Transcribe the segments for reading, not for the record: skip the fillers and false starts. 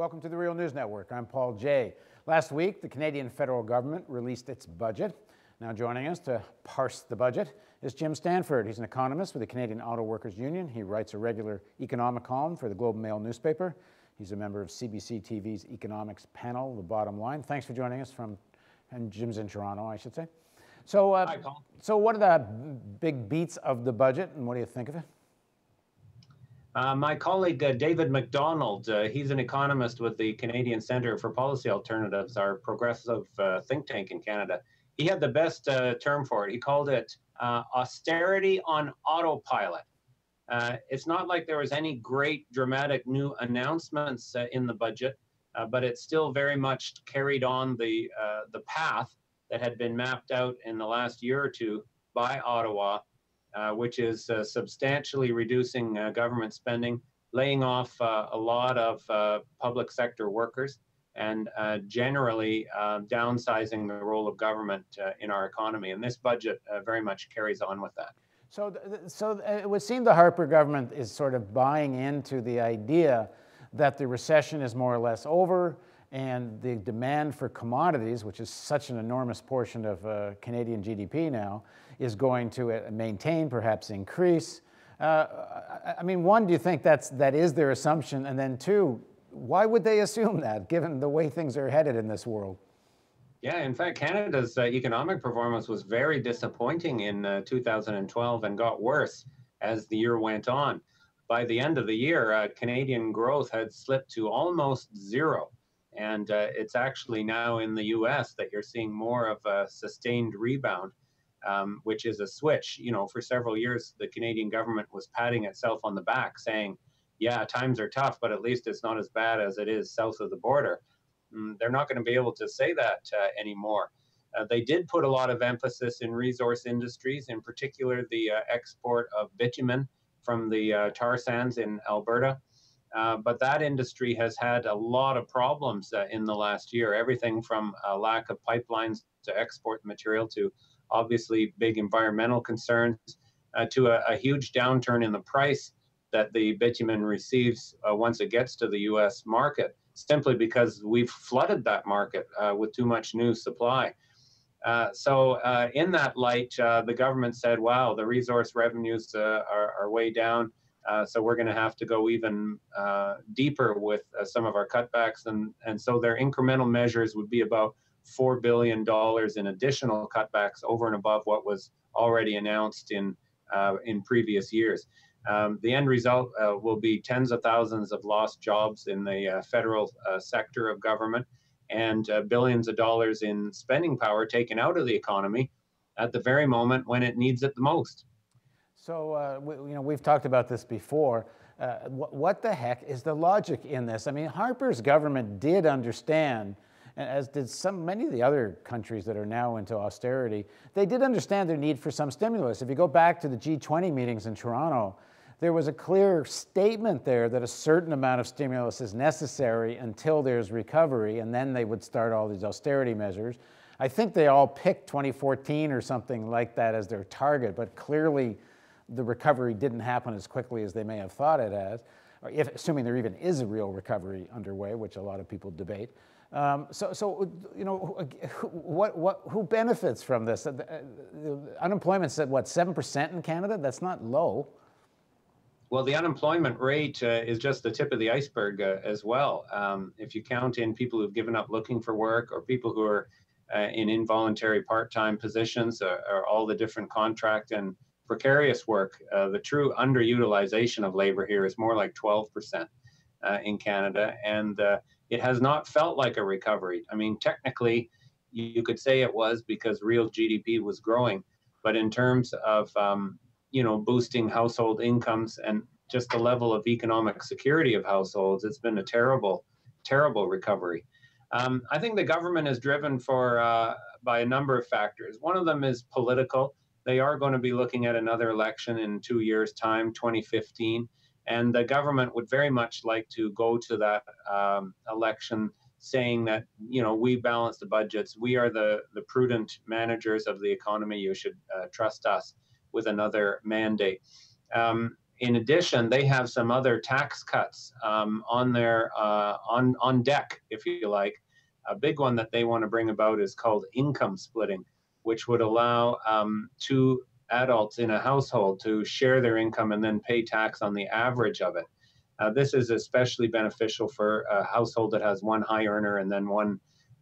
Welcome to the Real News Network. I'm Paul Jay. Last week, the Canadian federal government released its budget. Now joining us to parse the budget is Jim Stanford. He's an economist with the Canadian Auto Workers Union. He writes a regular economic column for the Globe and Mail newspaper. He's a member of CBC TV's economics panel, The Bottom Line. Thanks for joining us and Jim's in Toronto, I should say. So, Hi, Paul. So what are the big beats of the budget, and what do you think of it? My colleague David MacDonald, he's an economist with the Canadian Centre for Policy Alternatives, our progressive think tank in Canada. He had the best term for it. He called it austerity on autopilot. It's not like there was any great dramatic new announcements in the budget, but it still very much carried on the path that had been mapped out in the last year or two by Ottawa, which is substantially reducing government spending, laying off a lot of public sector workers, and generally downsizing the role of government in our economy. And this budget very much carries on with that. So it would seem the Harper government is sort of buying into the idea that the recession is more or less over, and the demand for commodities, which is such an enormous portion of Canadian GDP now, is going to maintain, perhaps increase. I mean, one, do you think that is their assumption? And then two, why would they assume that, given the way things are headed in this world? Yeah, in fact, Canada's economic performance was very disappointing in 2012 and got worse as the year went on. By the end of the year, Canadian growth had slipped to almost zero. And it's actually now in the US that you're seeing more of a sustained rebound, which is a switch. You know, for several years, the Canadian government was patting itself on the back saying, yeah, times are tough, but at least it's not as bad as it is south of the border. They're not going to be able to say that anymore. They did put a lot of emphasis in resource industries, in particular the export of bitumen from the tar sands in Alberta. But that industry has had a lot of problems in the last year, everything from a lack of pipelines to export material to obviously big environmental concerns to a huge downturn in the price that the bitumen receives once it gets to the US market, simply because we've flooded that market with too much new supply. So in that light, the government said, wow, the resource revenues are way down. So we're going to have to go even deeper with some of our cutbacks. And so their incremental measures would be about $4 billion in additional cutbacks over and above what was already announced in previous years. The end result will be tens of thousands of lost jobs in the federal sector of government, and billions of dollars in spending power taken out of the economy at the very moment when it needs it the most. So, we've talked about this before. What the heck is the logic in this? I mean, Harper's government did understand, as did many of the other countries that are now into austerity, they did understand their need for some stimulus. If you go back to the G20 meetings in Toronto, there was a clear statement there that a certain amount of stimulus is necessary until there's recovery, and then they would start all these austerity measures. I think they all picked 2014 or something like that as their target, but clearly the recovery didn't happen as quickly as they may have thought it has, or assuming there even is a real recovery underway, which a lot of people debate. Who benefits from this? Unemployment's at what, 7% in Canada? That's not low. Well, the unemployment rate is just the tip of the iceberg as well. If you count in people who've given up looking for work, or people who are in involuntary part-time positions, or all the different contract and precarious work, the true underutilization of labor here is more like 12% in Canada, and it has not felt like a recovery. I mean, technically, you could say it was because real GDP was growing, but in terms of boosting household incomes and just the level of economic security of households, it's been a terrible, terrible recovery. I think the government is driven by a number of factors. One of them is political. They are going to be looking at another election in 2 years' time, 2015, and the government would very much like to go to that election saying that, we balance the budgets, we are the prudent managers of the economy, you should trust us with another mandate. In addition, they have some other tax cuts on their on deck, if you like. A big one that they want to bring about is called income splitting, which would allow two adults in a household to share their income and then pay tax on the average of it. This is especially beneficial for a household that has one high earner and then one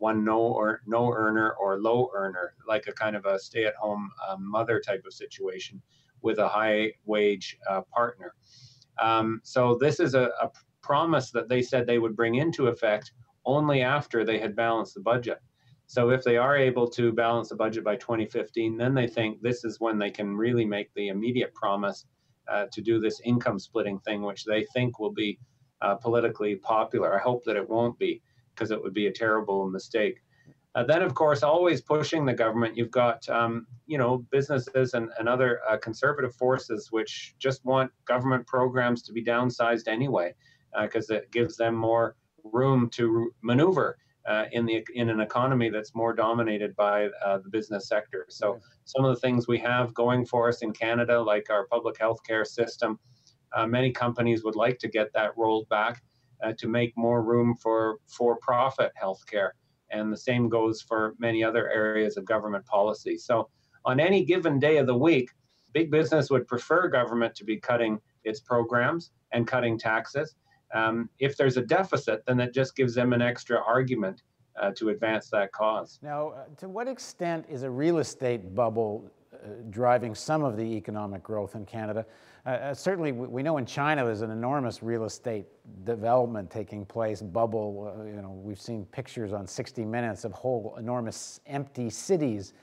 no earner or low earner, like a kind of a stay-at-home mother type of situation with a high wage partner. So this is a promise that they said they would bring into effect only after they had balanced the budget. So if they are able to balance the budget by 2015, then they think this is when they can really make the immediate promise to do this income splitting thing, which they think will be politically popular. I hope that it won't be, because it would be a terrible mistake. Then, of course, always pushing the government, you've got, businesses and other conservative forces which just want government programs to be downsized anyway, because it gives them more room to maneuver in an economy that's more dominated by the business sector. So some of the things we have going for us in Canada, like our public health care system, many companies would like to get that rolled back to make more room for for-profit healthcare. And the same goes for many other areas of government policy. So on any given day of the week, big business would prefer government to be cutting its programs and cutting taxes. If there's a deficit, then it just gives them an extra argument to advance that cause. Now, to what extent is a real estate bubble driving some of the economic growth in Canada? Certainly, we know in China there's an enormous real estate development taking place, bubble. We've seen pictures on 60 Minutes of whole enormous empty cities,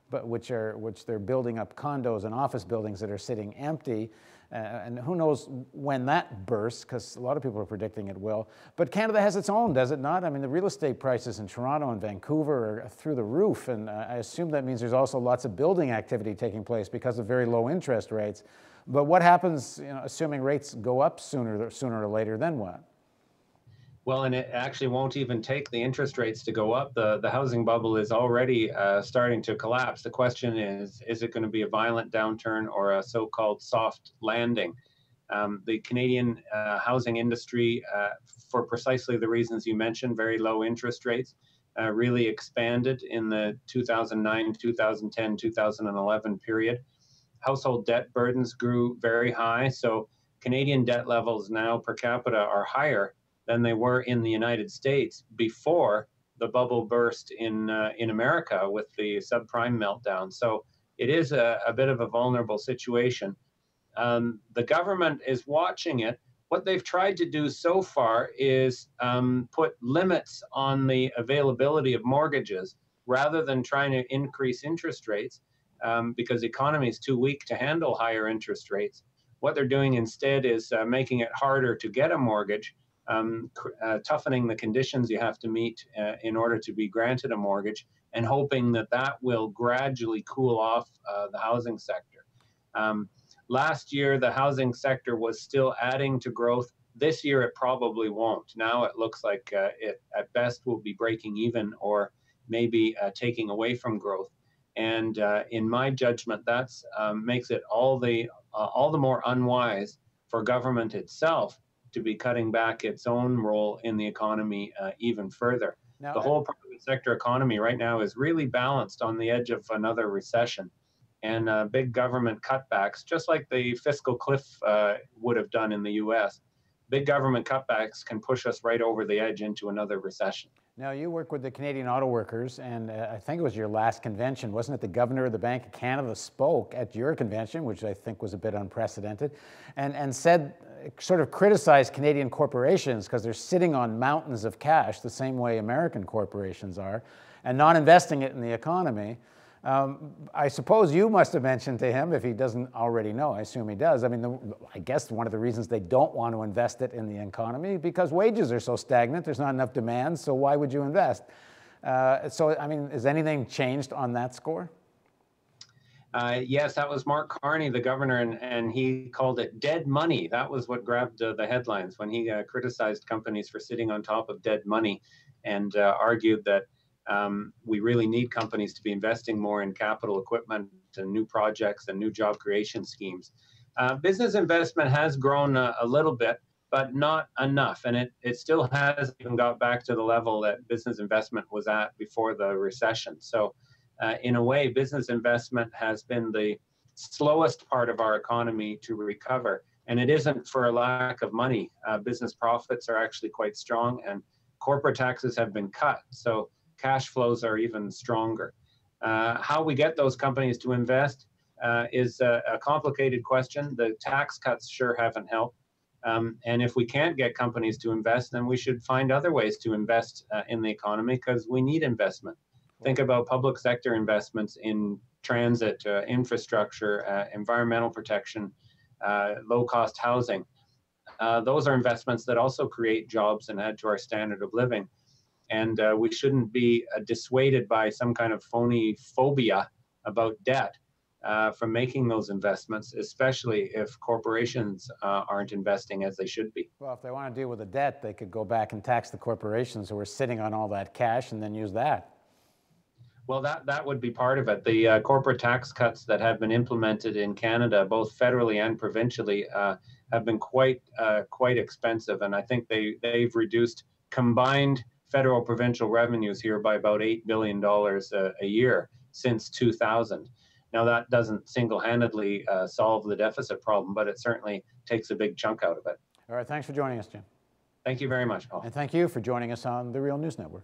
but which they're building up condos and office buildings that are sitting empty. And who knows when that bursts, because a lot of people are predicting it will. But Canada has its own, does it not? I mean, the real estate prices in Toronto and Vancouver are through the roof, and I assume that means there's also lots of building activity taking place because of very low interest rates. But what happens, assuming rates go up sooner or later, then what? Well, and it actually won't even take the interest rates to go up. The housing bubble is already starting to collapse. The question is it going to be a violent downturn or a so-called soft landing? The Canadian housing industry, for precisely the reasons you mentioned, very low interest rates, really expanded in the 2009, 2010, 2011 period. Household debt burdens grew very high. So Canadian debt levels now per capita are higher than they were in the United States before the bubble burst in America with the subprime meltdown. So it is a bit of a vulnerable situation. The government is watching it. What they've tried to do so far is put limits on the availability of mortgages rather than trying to increase interest rates because the economy is too weak to handle higher interest rates. What they're doing instead is making it harder to get a mortgage, toughening the conditions you have to meet in order to be granted a mortgage, and hoping that that will gradually cool off the housing sector. Last year, the housing sector was still adding to growth. This year, it probably won't. Now it looks like it at best will be breaking even or maybe taking away from growth. And in my judgment, that's makes it all the more unwise for government itself to be cutting back its own role in the economy even further. Now, the whole private sector economy right now is really balanced on the edge of another recession. And big government cutbacks, just like the fiscal cliff would have done in the US, big government cutbacks can push us right over the edge into another recession. Now, you work with the Canadian Auto Workers, and I think it was your last convention, wasn't it? The governor of the Bank of Canada spoke at your convention, which I think was a bit unprecedented, and said, sort of criticized Canadian corporations because they're sitting on mountains of cash the same way American corporations are, and not investing it in the economy. I suppose you must have mentioned to him, if he doesn't already know, I assume he does. I mean, I guess one of the reasons they don't want to invest it in the economy because wages are so stagnant, there's not enough demand, so why would you invest? So, I mean, has anything changed on that score? Yes, that was Mark Carney, the governor, and he called it dead money. That was what grabbed the headlines when he criticized companies for sitting on top of dead money and argued that we really need companies to be investing more in capital equipment and new projects and new job creation schemes. Business investment has grown a little bit, but not enough. And it still hasn't even got back to the level that business investment was at before the recession. So in a way, business investment has been the slowest part of our economy to recover. And it isn't for a lack of money. Business profits are actually quite strong, and corporate taxes have been cut. So cash flows are even stronger. How we get those companies to invest is a complicated question. The tax cuts sure haven't helped. And if we can't get companies to invest, then we should find other ways to invest in the economy, because we need investment. Think about public sector investments in transit, infrastructure, environmental protection, low-cost housing. Those are investments that also create jobs and add to our standard of living. And we shouldn't be dissuaded by some kind of phony phobia about debt from making those investments, especially if corporations aren't investing as they should be. Well, if they want to deal with the debt, they could go back and tax the corporations who are sitting on all that cash and then use that. Well, that would be part of it. The corporate tax cuts that have been implemented in Canada, both federally and provincially, have been quite expensive, and I think they've reduced combined federal provincial revenues here by about $8 billion a year since 2000. Now, that doesn't single-handedly solve the deficit problem, but it certainly takes a big chunk out of it. All right, thanks for joining us, Jim. Thank you very much, Paul. And thank you for joining us on the Real News Network.